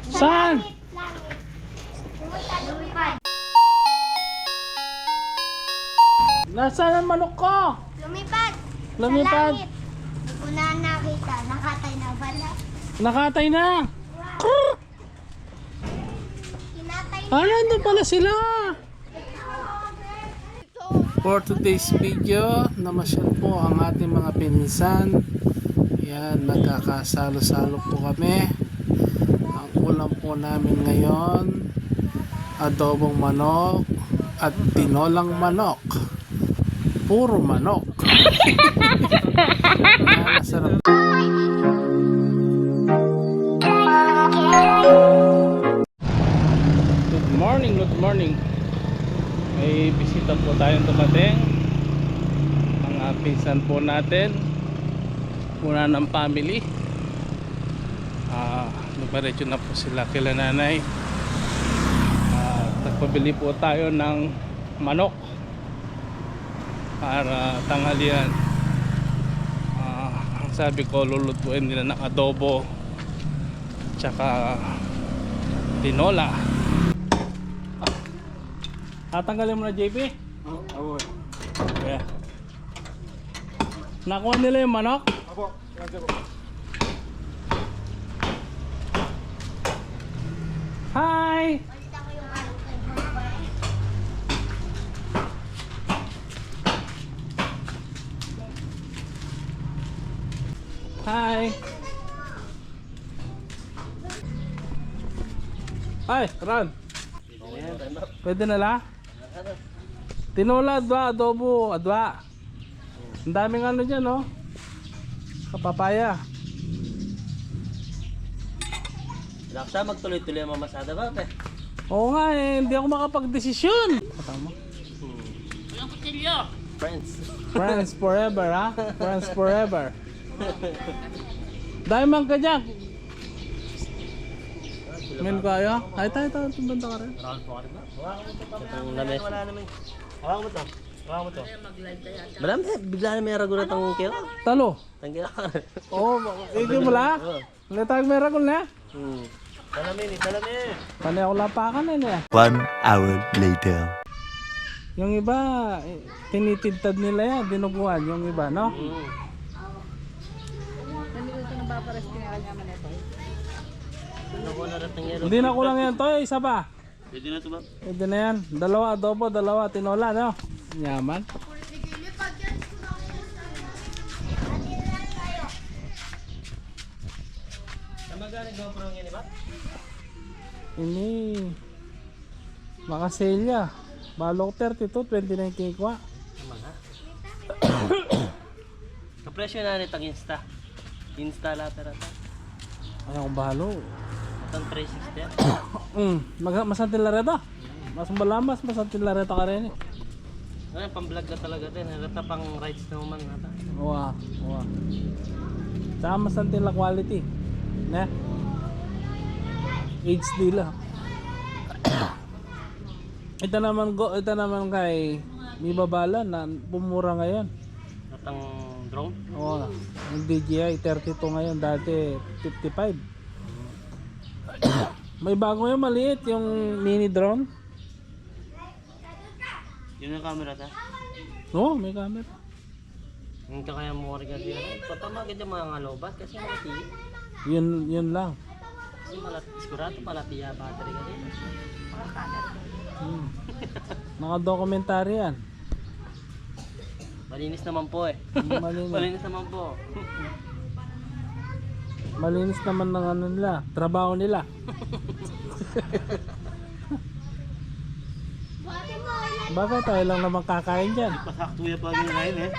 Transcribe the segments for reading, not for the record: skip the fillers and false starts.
Saan? Nasaan ang manok ko? Lumipad. Lumipad. Sa langit. Hindi ko na nakita. Nakatay na pala. Nakatay na. Kinatay na. Ah, nandun pala sila. For today's video, namasyal po ang ating mga pinsan. Yan, nagkakasalo-salo po kami. Ang ulam po namin ngayon, adobong manok at tinolang manok. Puro manok. Masarap. Good morning, good morning. May bisita po tayong dumating. Mga pinsan po natin, una ng family. Lumaretso na po sila kila nanay. Nagpabili po tayo ng manok para tanghalian. Ang sabi ko, lulutuin nila ng adobo tsaka tinola. Tatanggalin mo na, JP? Oo. Yeah. Nakuha nila yung manok? Apo. Hi! Hi! Hi, Ron! Pwede na la? Tinola, adwa, adobo, adwa. Ang daming ano dyan, no? Kapapaya. Laksa, magtuloy-tuloy ang mamasada ba, pe? Oo nga eh, hindi ako makapag-desisyon. Tama. Friends. Friends forever, ha? Friends forever. Dahil man ka dyan. Min kaya? Ay, tayo, banda ka rin. Itong lames. Hawak mo to. Hawak mo to. Madami, bigla na may ragulat ang kira. Talo. Tanggila ka. Oo, ikaw mo la? Letag may ragol na? Talamin, talamin. Panay ako lapakan na niya. 1 hour later. Yung iba, tinitidtad nila yan, dinuguan yung iba, no? Hindi na kulang yan to, isa pa. Pwede na to ba? Pwede na yan. Dalawa adobo, dalawa tinola, no? Yaman. Magaling GoPro yan, ba? Ini Makaselya. Balok 32, 29K kwa. Kapresyo na nitang Insta. Insta later ata. Ayaw kong balo. Itong 360. Masantin lareta. Mas malamas, masantin lareta ka rin eh. Ano, pang-vlog na talaga din. Halata pang rights na uman nata. Uwa. Saka masantin la quality. Ne? HD lang. Ito naman kay may babala na bumura ngayon. Natang drone. Oo. Yung DJI 32 ngayon, dati 55. May bago ngayon maliit yung mini drone. Yun ang camera ta. Oo, may camera. Yung kaya mo rin kasi patamagin yung mga lobat kasi malati. Yun lang. Kasi malati, sigurado malati ya battery ka din. Naka-documentary yan. Malinis naman po eh. Malinis. Malinis naman po. Malinis naman ng ano nila, trabaho nila. Bakit tayo lang naman kakain dyan? Pasakto yan pa yung kain eh.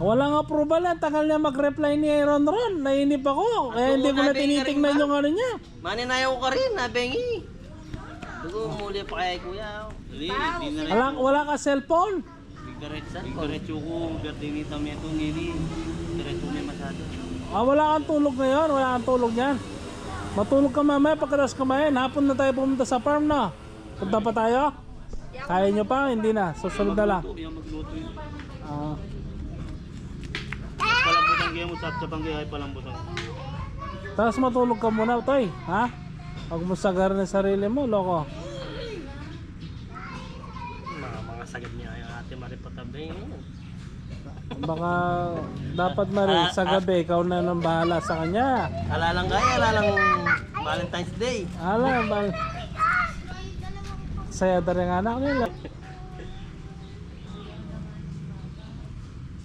Walang approval yan, tagal niya mag-reply ni Ron. Nainip ako, kaya hindi ko na tinitingnan yung ano niya. Maninayaw ka rin, nabengi. Dugo, muli pa kay kuya. Wala ka cellphone? Diretso ko, bertinita mo itong ngili. Diretso may masado. Wala kang tulog ngayon, wala kang tulog niyan. Matulog ka mamaya pagkatas kumain. Hapon na tayo pumunta sa farm na. Punta pa tayo? Kaya nyo pa? Hindi na. Susunod na lang. Yung magluto yun. Ah. Palambutang kayo mo sa panggay ay palambutang. Tapos matulog ka muna, Toy. Ha? Huwag mo sagarin ang sarili mo, loko. Mga sagad niya yung ate Maripotabay ngayon. Baka dapat sa gabi, ikaw na nang bahala sa kanya. Alalang Valentine's Day. Saya dari ng anak nila.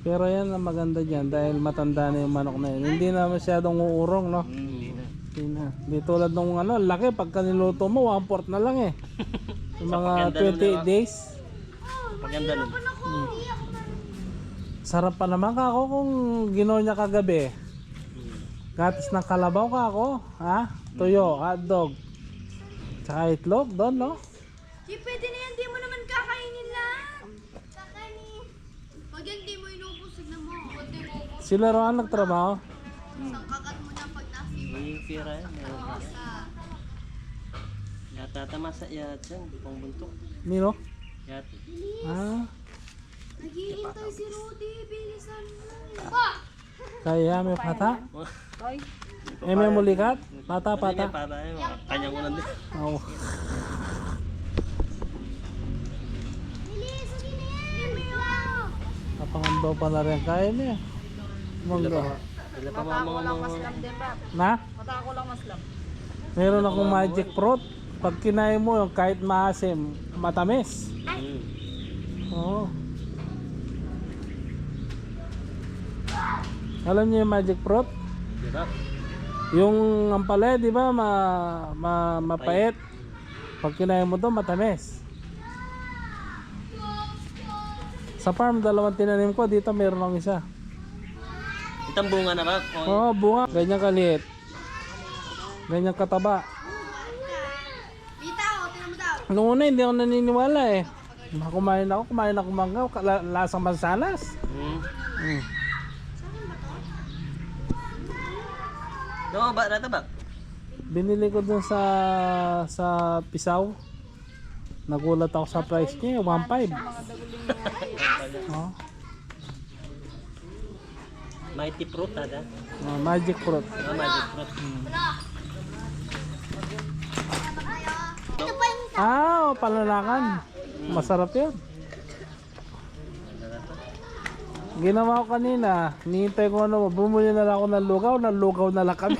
Pero yan ang maganda dyan dahil matanda na yung manok na yun. Hindi na masyadong uurong, no? Hindi na. Hindi tulad nung laki, pagka niluto mo, 1/4 na lang eh. Yung mga 28 days. Paganda nun. Sarap pa naman kako kung ginawa niya kagabi. Gatas ng kalabaw kako, ha? Tuyo, hotdog. Tsaka itlog doon, no? Di, pwede na yan. Di mo naman kakainin lang. Kakainin. Pag yan di mo inubusig na mo. Pwede mo ubusig. Sila Roan nagtrabaho. Isang kagat mo na pag nasipa. Yung pira yan. Yata yat yan. Pang buntok. Nino? Yat. Ah, Naghihintay si Rudy. Bilisan mo. kaya may pata? May mulikat? Pata. Pata yun. Kanyang unan din. Oh. Bilis, sige na yan. Napangando pa na rin kaya niya. Mangga. Sila pa mga Na? Meron akong magic fruit. Pag kinain mo yung kahit maasim, matamis. Oo. Alam niyo yung magic fruit? Diba? Yung ampalaya, di ba, mapait. Pag kinain mo to, matamis. Sa farm, 2 tinanim ko. Dito meron lang isa. Itang bunga na ba? Oo, bunga. Ganyan kaliit. Ganyan kataba. Bitaw, tingnan mo daw. Noong una, hindi ako naniniwala eh. Kumain ako mangga. Lasang mansanas. Mm. No, ba? Rata ba? Binili ko dun sa Pisaw. Nagulat ako sa price niya, 1.5. Oh, Mighty fruit, ada? magic fruit. Magic fruit. Ito pa yung Palalakan. Masarap yun. Ginawa ko kanina, hinihintay ko bumuli na lang ako ng lugaw na lang kami.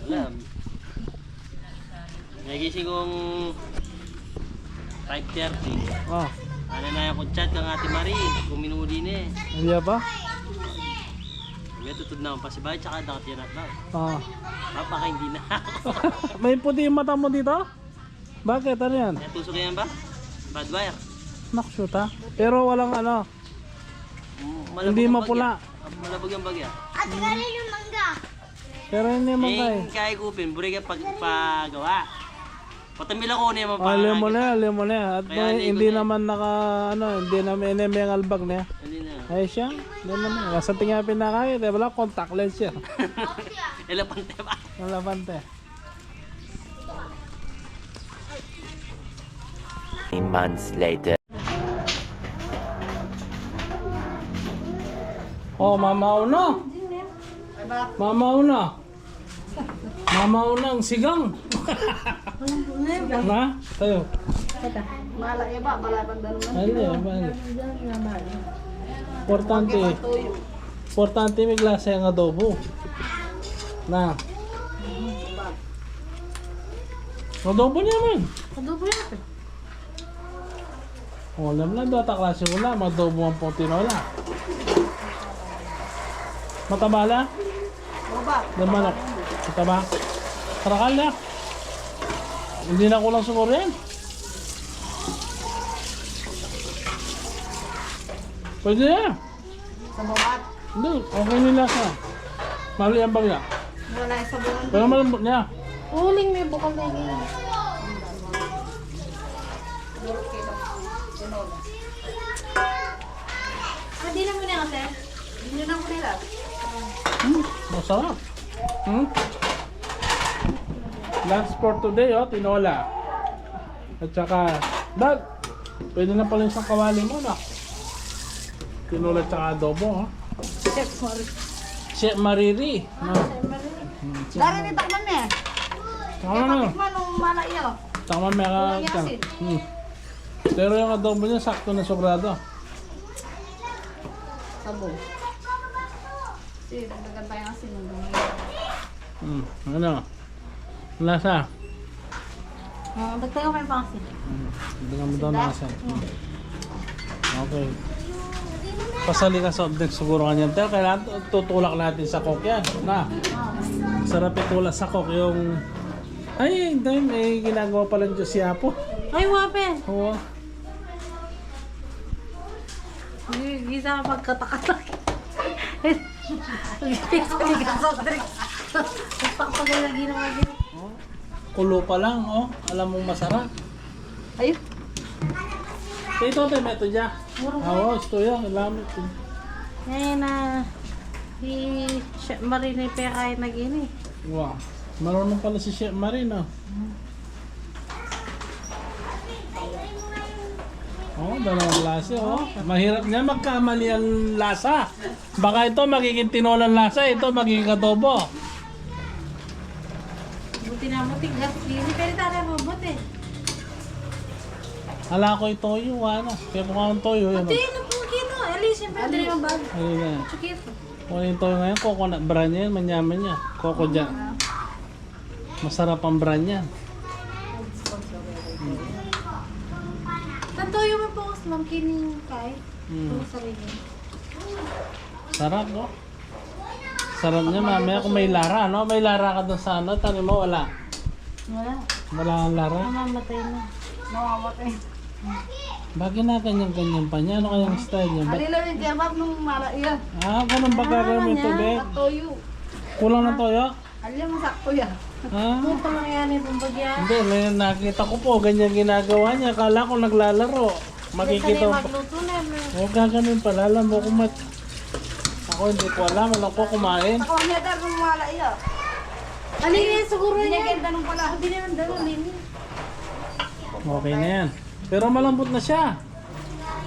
Alam. Nagising kong 5:30. Oh, Ano na yung chat ng Ate Marie, kung minuli na eh. hindi ba? May tutod na akong pasibay, tsaka nakatiyanat na. Oh. Baka hindi na ako. May puti yung mata mo dito? Bakit? Ano yan? Kaya tusok yan ba? Bad wire. Nakshoot ha? Pero walang ano, Malabog hindi ang mapula. bagya. Malabog ang bagya. Ate Karin yung mangga. Pero hindi mo kaya. Kaya kupin, buri ka pagpagawa. Patamila ko niya Oh, alam mo na. At Kaya hindi ligo na. naman hindi naman ineme ang albag niya. Hindi na. Ay siya, hindi naman. Nasa tingin pinakain, wala contact lens siya. Elapante ba? Wala pante. 3 months later. Oh, mamaw na. Mamaw na ang sigang. Na? Tayo. Importante may glasa yung adobo. Na. Adobo niya man. Oh, alam na data klase wala, madobo ang pong tinola. Matabala? Manok. Mataba? Karakal na. Hindi na kulang siguro yan. Pwede na. Sa buhat. Hindi, okay nila sa. Mali ang bagya. Wala sa buhat. Pero malambot niya. Uling may bukal na yun. Hindi na muna kasi. Hindi na muna nila. Masarap. Lunch for today, tinola. At saka, pwede na pala isang kawali mo na. Tinola at saka adobo, Chef Mariri. Dari ni takman me. Tama na. Tikman nung mala iyo. Tama may ka. Pero yung adobo niya sakto na sobrado. Sabo. Sige, dagdagan pa yung asin ng gamay. Ano? Lasa. Dagdagan pa yung asin. Hindi mo daw nasa. Okay. Pasali ka sa object siguro kanyan. Pero kailangan tutulak natin sa coke yan. Na. Sarap itulak sa coke yung... Ay, hindi. May ginagawa pala dyan si Apo. Ay, wape. Oo. Gisa ka pagkatakatak. Gisa ka drinks. Pagpapagay na ginawa din. Kulo pa lang, oh. Alam mong masarap. Ayun. Ito, tayo meto dyan. Oo, ito yan. Alam ito. Ngayon na. Marine pa kaya nag-ini. Wow. Marunong pala si Chef Marino. Oh, dalawang klase, oh. Mahirap niya magkamali ang lasa. Baka ito magiging tinolang lasa, ito magiging adobo. Buti na mo tigas. Hindi pwede tayo robot eh. Hala ko yung toyo, ano. Kaya mukha ng toyo, yun. Hindi, napugino. Alisin pa rin yung bag. Ayun na. Chukito. Kung yung toyo ngayon, coconut brand yan, manyaman niya. Coco dyan. Masarap ang brand yan. Tantoyo mo po, ma'am, kining kay. Mm. Sarili. Sarap, no? Sarap niya, mamaya kung may lara, no? May lara ka doon sa ano, tani mo, wala. Wala. Wala kang lara. Namamatay na. Namamatay. Bakit na ganyan-ganyan pa niya? Ano kayang style niya? Alila rin diyan, ma'am, nung mala iya. Ganun ba gagawin mo tubig? Toyo. Kulang na toyo? Alila mo sakto yan. Ah, Puto lang yan yung bumbagyan. hindi, may nakita ko po, ganyan ginagawa niya. Akala ko naglalaro. Makikita mo. Magluto na. O, gaganon pala. Alam mo kung Ako hindi ko alam. Alam ko kumain. Ako niya dar nung mala iya. Alila siguro niya. Hindi nung pala. Hindi naman daw, alila. Okay na yan. Pero malambot na siya.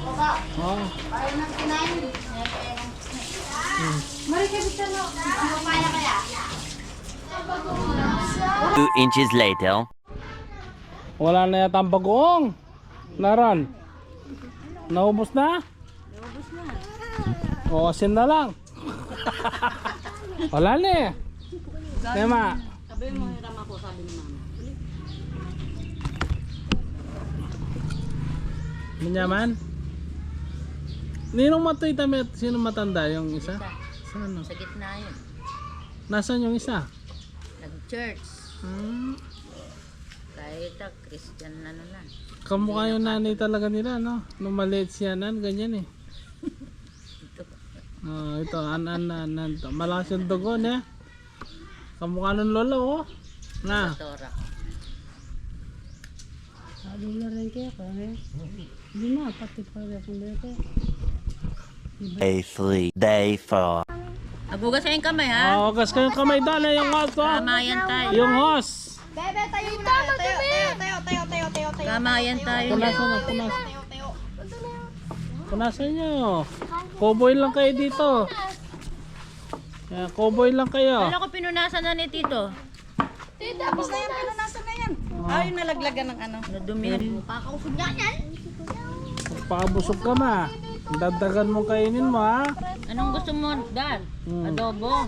Baba. Oh. Ayaw nang kinain. Marikabit na no. Ano kaya? 2 inches later. Wala na yata ang bagoong. Naran. Naubos na? Naubos na. O, asin na lang. Wala na eh. Tema. Sabi mo, hiram ako, sabi ni mama. Manyaman? Ninong matoy tamit? Sino matanda? Yung isa? Saan? Sa gitna yun. Nasaan yung isa? Nag-church. Hmm. Kahit Christian na na. Kamukha yung nanay talaga nila, no? Nung maliit siya nan, ganyan eh. Ito, an. Malakas yung dugon eh. Kamukha ng lolo, oh. Na. Tora. Sabi na rin kaya ka eh. Hindi na, pati pa rin akong bete. Day 4. Abugas yung kamay ha. Ogas kayo kamay dala yung host, oh. Kamayan tayo. Yung host. Bebe, tayo na. Tayo. Kamayan tayo. Punasan na, punasan. Punasan nyo. Cowboy lang kayo dito. Cowboy lang kayo. Wala ko pinunasan na ni Tito. Tapos na yan, pinunasan na yan. Ay, nalaglagan ng ano. Nadumihan. Kakausog nga yan. Pakabusog ka ma. Dagdagan mo kainin mo ha. Anong gusto mo, Dan? Adobo.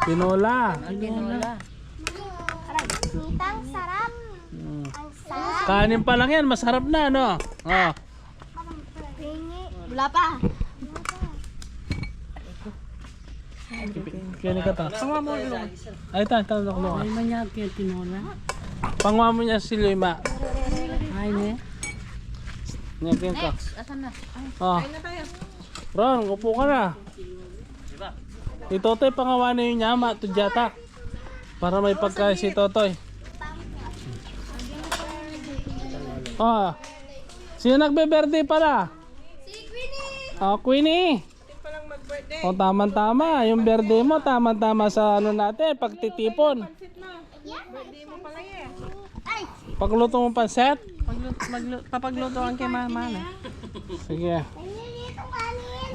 Tinola. Tinola. Ang sarap. Kanin pa lang yan, masarap na no. Oh. Wala pa. Kaya ka ta. Pangwa mo ulo. Ay ta, mo. Ay, manyag kaya tinola. Pangwa mo niya si Lima. Ay, ne. Ngayon ka. Asan na? Oh. Ron, upo ka na. Si Totoy pangawanan yung nyama, tudyata. Para may pagkain si Totoy. Oh. Sino nagbe-birthday pala? Si Queenie. Oh, Queenie. Oh, tama-tama. Yung birthday mo, tama-tama sa ano natin, pagtitipon. Pagluto mo panset? Papaglutoan kay mama na. Sige.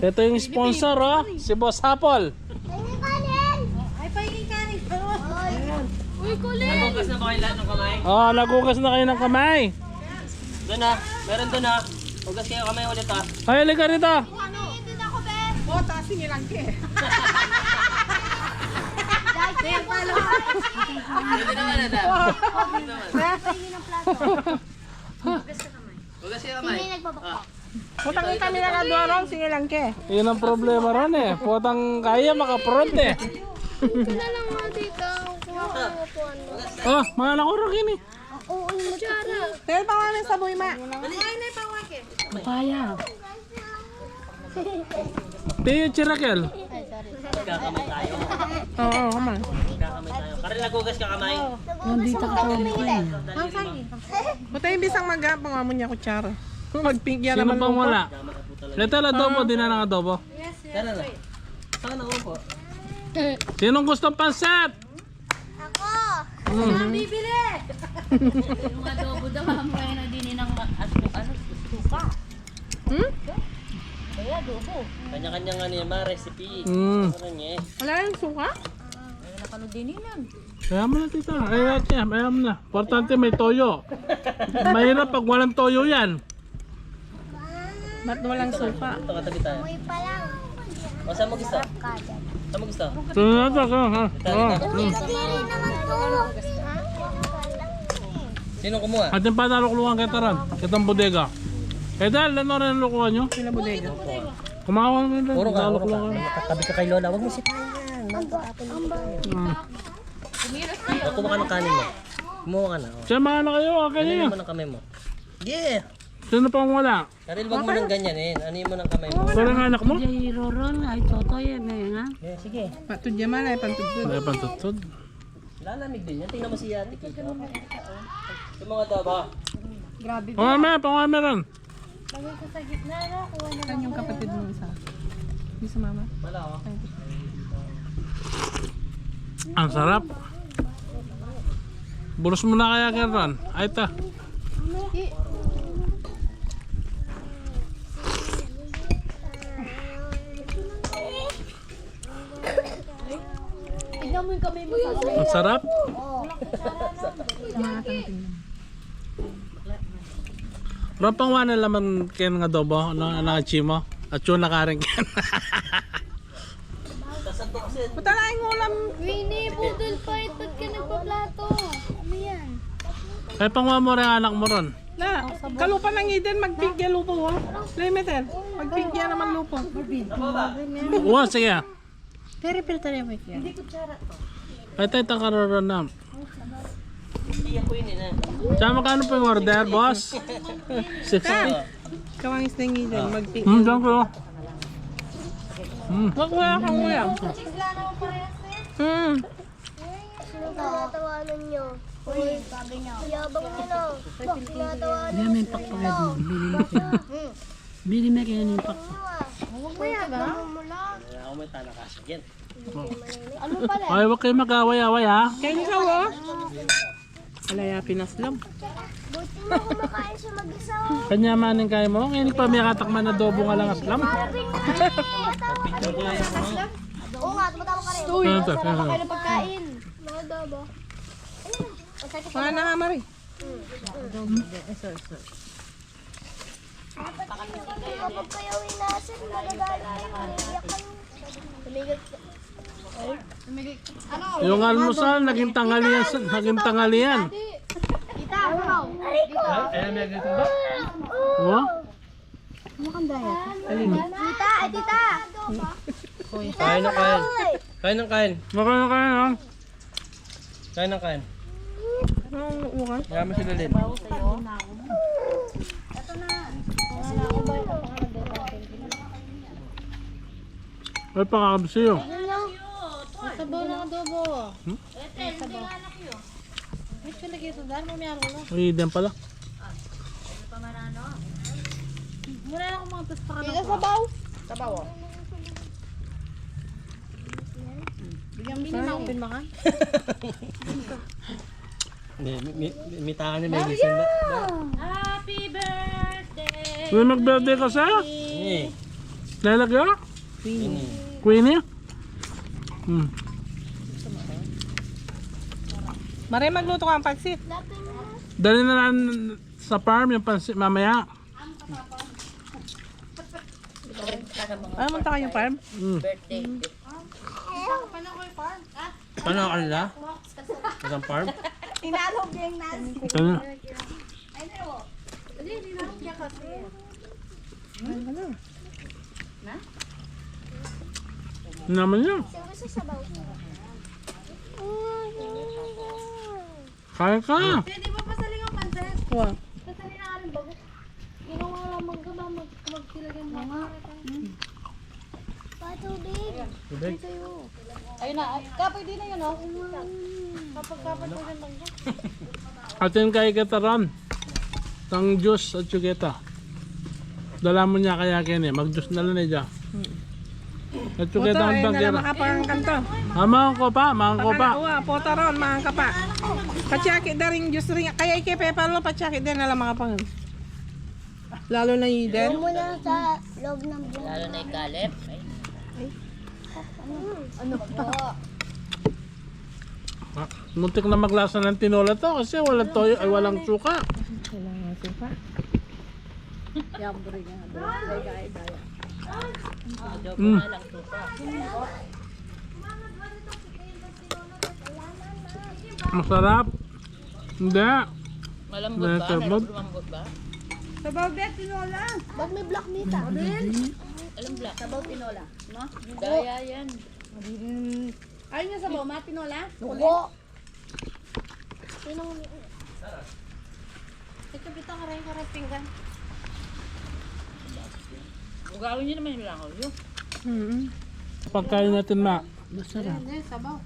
Ito yung sponsor, oh. Si Boss Apple. Ay, pahingin kanin. Uy, kulit! Nagugas na ba kayo lahat ng kamay? Oh, nagugas na kayo ng kamay. Doon ha. Meron doon ha. Hugas kayo kamay ulit ha. Ay, halika rito. Hindi na ako, be! Pwede naman na na. Pahingin ng plato. Hugas kayo kamay. Hindi nagbabakbak. Putang kami na kadwarong, sige lang ke. Yun ang problema ron eh. Potang kaya makapront eh. Ito na lang mga dito. Kung ako po ano. Oh, mga nakurok yun eh. Oo, yung matsara. Pero pa kami sa buhay ma. Tiyo, Chirakel. Magkakamay tayo. Oo, kamay. Magkakamay tayo. Karil nagugas ka kamay. Butay bisang magapang mo niya kutsara. Magpingya Sino naman pang lupa. wala? Letel, adobo. Di na ng adobo. Tara na. Saan ako po? Sinong gustong pansit? Ako! Bibili! Yung adobo daw, mamaya na din ng suka. Kaya adobo. Kanya-kanya nga niya ma recipe. Hmm. Ano niya eh. Wala yung suka? Ay, napanood din yan. Kaya mo na tita. Ay, kaya mo na. Importante may toyo. Mahirap pag walang toyo yan. Ba't walang suka? Ito katabi tayo. Uy pa lang. O saan mo gusto? Saan mo gusto? Ito na ito. Ha? Oh. Kadiri naman to. Sino kumuha? Ating panaluklukan kita ron. Kitang bodega. Eh dahil, ano rin ang lukuhan nyo? Sila bodega. Kumawa mo rin. Puro ka. Naluklukan. Katabi ka kay Lola. Huwag mo sipahin yan. O kumuha ka ng kanin mo. Kumuha ka na. O. Siya mga na kayo. Okay Ano niyo. mo ng kamay mo? Yeah! Sino pang wala? Karil, wag mo nang ganyan eh. Ano mo ng kamay mo? Parang anak mo? Yeah, sige. Patudya man ay pantudya. Ay, pantutod. Lalamig din yan. Tingnan mo si Ate Kika. Yung mga daba. Pangwame ron. Lagay ko sa gitna na. Kuha na Saan yung kapatid mo isa? Hindi sa mama? Wala oh. Ang sarap. Bulos mo na kaya Ron. Ay ta. Tignan mo yung kamay mo sa kamay. Ang sarap. Ron pangwana laman kayo ng adobo. Nakachimo. At yun nakaring kayo. Puta na yung ulam. Winnie, budol pa. Ba't ka nagpaplato? Ano yan? Kaya pangwa mo rin anak mo ron. Na, kalupa ng Eden, magpigya lupo. Limited. Magpigya naman lupo. Uwa, sige. Pero filter yung mic yan. Ay tayo takaroon na. Hindi ako yun eh. Tsaka magkano po yung order, boss? 60. Kawangis ng Eden, magpigya. Diyan ko. Wala kang ulam. Sino tinatawanan nyo? Uy, sabi niya. Yabang niyo na. Tinatawanan niyo. May pakpagad mo. Bili mo kayo ng pak. Huwag mo yaga. Mo lang. Wala ako may talakasag yan. Ano pala? Ay, huwag kayo mag-away-away ha. Kain ka wo? Alaya, Pinas lang. Buti mo kumakain siya mag-isa. Kanya maning kayo mo. Ngayon pa may katakman na adobo nga lang aslam. Oo nga, tumatawa ka rin. Ano Ano pagkain? Nada ba? Mga na nga, Mari. Kapag kayo inasin, nagagalit kayo. Iiyak kayo. Tumigil. Yung almusal, naging tanghalian. Naging tanghalian. Tita, ikaw. Dito. Oh? Tita, ay tita. Kain na kain. Kain ng kain. Baka na kayo ha. Kain ng kain. Anong uwan? Kaya mo sila Lin. Ay, pakakabsiyo. Sabaw ng adobo. May palagay ito dahil mamaya ako na. Ay, din pala. Muna na akong mga pasta ka na. Tita, sabaw. Sabaw oh. Bigyan mo na akong pinmakan. May taka niya may gising ba? Happy birthday! May mag-birthday ka sa? Hindi. Lalagyan? Hindi. Queenie? Mare, magluto ka ang pansit. Dali na lang sa farm yung pansit mamaya. Ano munta kayong farm? Paano ka nila? Isang farm? Inalog yung nas. Ano? Naman yun. Kaya ka. Pwede ba pasaling ang pansit? Wow. Pasaling na rin bago. Ginawa lang magtilagyan mga. Patubig. Tubig. Ayun na. Kapag di na yun, oh. Kapag ko dyan lang dyan. Atin kay Kataran. Tang juice at chugeta. Dala mo niya kaya kini. Mag-juice na lang niya. At Puto, chugeta ang ayun na lang bangkira. makapang kanto. Amang ko pa, mang ko pa. Pakalawa, puto ron, mahang ka pa. Patsaki na rin, Diyos rin. Kaya ikepe pa lo, patsaki din na lang makapang. Lalo na Eden. Muna sa loob ng buwan. Lalo na ikalip. Ano po? Ah, muntik na maglasa ng tinola to kasi walang toyo ay walang suka. Kailangan suka. Mm. Masarap. Hindi. Malambot ba? Malambot. Malambot ba? Sabaw bet, tinola. Ba't may black nita? Alam black. Sabaw tinola. No? Daya yan. Ayun yung sabaw, ma, tinola? Dugo. Ito bitang karay pinggan. Ugawin niyo naman yung langaw yun. Pagkain natin ma. Masarap. Hindi, sabaw.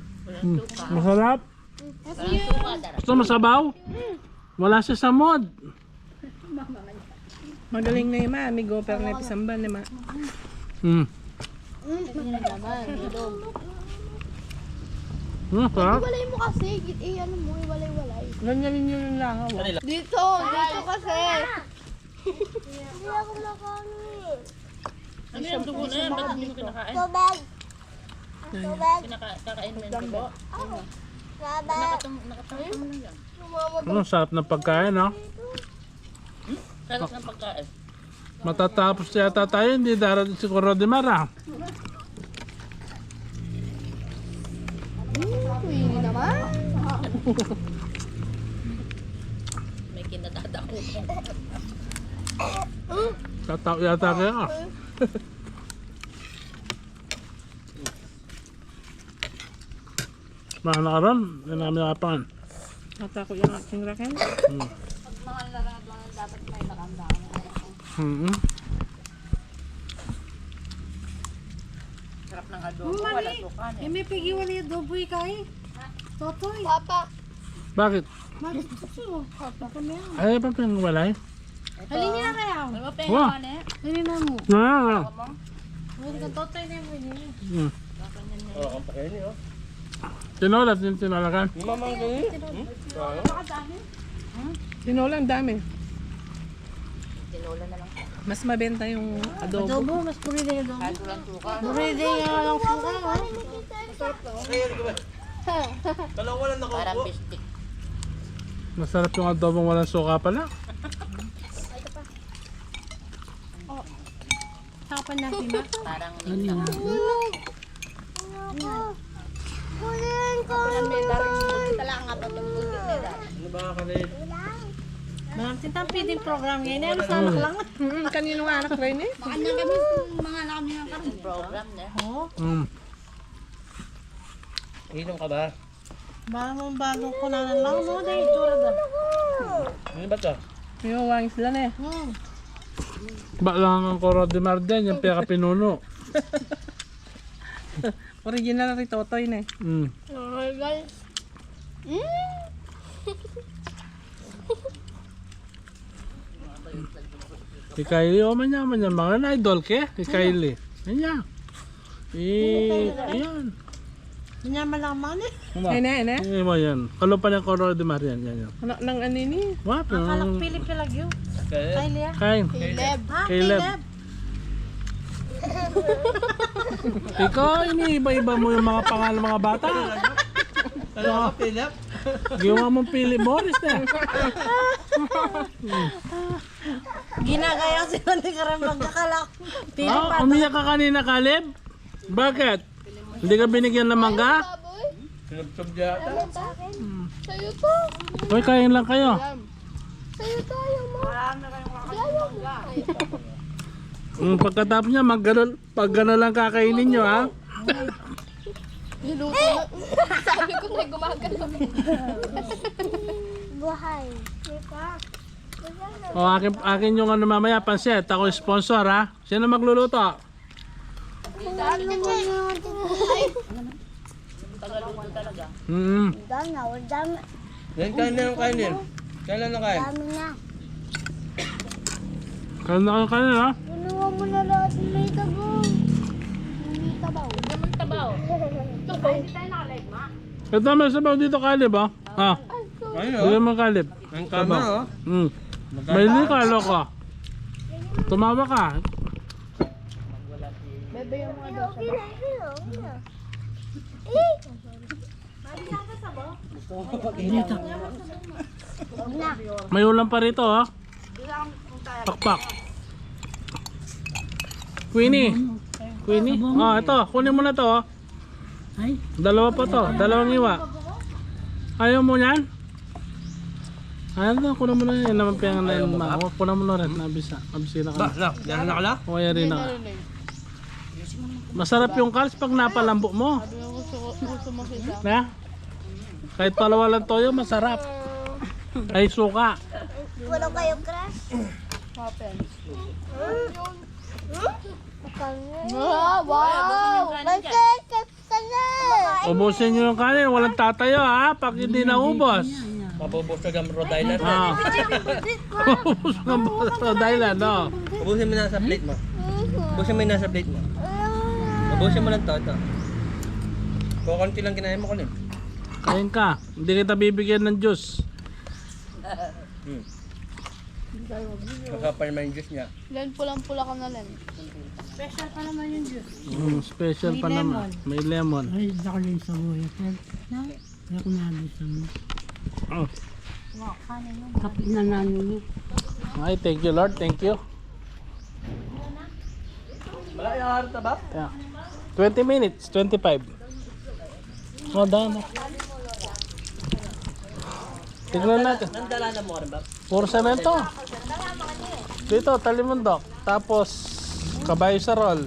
Mm. Masarap. Walang suka, sarap. Gusto mo sabaw? Wala siya sa mod. Magaling na yung ma, amigo, pero na pisamban na ma. Mm. Sarap. Iwalay mo kasi. Ano mo, iwalay-walay. Ganyan yung langaw. Dito kasi. Hindi ako nakanin. Ano yung dugo na yan? Ba't hindi mo kinakain? Tubig. Tubig. Kakain mo yung dugo? Tubig. Nakatangin mo lang yan. Ano, sarap ng pagkain, no? Sarap ng pagkain. Matatapos yata tayo, hindi darating si Rodimar, ah. Hindi naman. May kinatadako. Tataw yata kayo, ah. Mahal na karon, hindi namin nakapangan. Nata ko yung aking raken. Sarap ng adobo. Walang suka na. May pigiwala yung adobo kay. Totoy. Papa. Bakit? Matutuso. Papa ko na yan. Ay, pa pinagwalay? Halin niya na kaya. Ano ba Wow. pengawan eh? Halin na mo. Ah, Halin ka totoy na yung ganyan. mm. Oo, ang pakain niyo. Tinola, tinola ka. Mamang gawin. Tinola, ang dami. Tinola na lang. Mas mabenta yung adobo. Adobo, mas puri din yung adobo. Kahit walang suka. Puri din yung lang suka. Dalawa lang Parang nakaupo. bistik. Masarap yung adobong walang suka pala. Sakapan natin ba? Parang Pulin ko. Ano ba kanil? Malam sintang feeding program ngayon. Ano sa anak lang? Kanino nga anak rin eh? Kanya kami, mga anak kami ng karoon. program na. Inom ka ba? Bago ko na lang, no? Dahil tura ba? Ano ba ito? Yung wangis sila na eh. Ba lang ang Rodimar din, yung peka pinuno. Original rin totoy na eh. Mm. Oh, guys. Si Kylie, oh, man yan, mga na-idol ke, si Kylie. Yan. Yan. Manyaman lang man eh. Ay na, ay na. Mo yan. Kalupan ng Rodimar yan, yan. Ano, nang ano ni? What? Kalak Pilip yun. Kylie ah. Kain. Caleb. Caleb. Ikaw, iniiba-iba mo yung mga pangalan ng mga bata. Ano ka, Philip? Ginawa mong Philip Morris na. Ginagaya sila ni Karam magkakalak. Umiyak ka kanina, Caleb? Bakit? Hindi ka binigyan ng mangga? Sinubsob yata. Sa'yo to. Hoy, kain lang kayo. Sa'yo tayo mo. Pagkatapos niya, pag gano'n lang kakainin nyo, ha? Niluto na. Sabi ko na gumagalaw. Buhay. O, akin yung ano mamaya, pansit. Ako yung sponsor, ha? Sino magluluto? Yan, kain na yung kainin. Kailan na kain? Kain na kayo kanin, ha? Ginawa mo na lahat ng may tabaw. May tabaw. Naman tabaw. Ito, may sabaw dito, Caleb, ha? Ha? Ayun, Bigyan mo, Caleb. ang kama, oh. May likalo ka. Tumawa ka. Okay na. May ulam pa rito, ha? Pakpak. Queenie. Queenie? Oh, ito. Kunin mo na to, oh. Dalawa pa to. Dalawang iwa. Ayaw mo yan? Ayaw na. Kunin mo na yan. Naman pa yung kunin mo na rin. Nabisa na ka na. Yan na kala? O, yan rin na ka. Masarap yung kals pag napalambok mo. Na? Kahit palawa lang toyo, masarap. Ay, suka. Wala kayo crush? Wow! May ketchup ka na! Ubusin nyo yung kanin. Walang tatayo, ha? Pag hindi naubos. Mabubusog ang Rhode Island. Ah. Ubus ng Rhode Island, no? Ubusin mo na sa plate mo. Ubusin mo yung nasa plate mo. Ubusin mo lang to, ito. Kukunti lang kinain mo kunin. Kain ka. Hindi kita bibigyan ng juice. Kakapal naman yung juice niya. Len, pulang-pula ka na, Len. Special pa naman yung juice. Special pa naman. May lemon. Ay, ako din sa buhay. Kaya ko nabisan mo. Oh. Kapi na nanin. Ay, thank you, Lord. Thank you. Malaki ang harta ba? Yeah. 20 minutes. 25. Oh, daan. Tignan natin. Nandala na mo rin ba? Puro semento. Dito, Talimundok. Tapos, Kabayo sa Roll.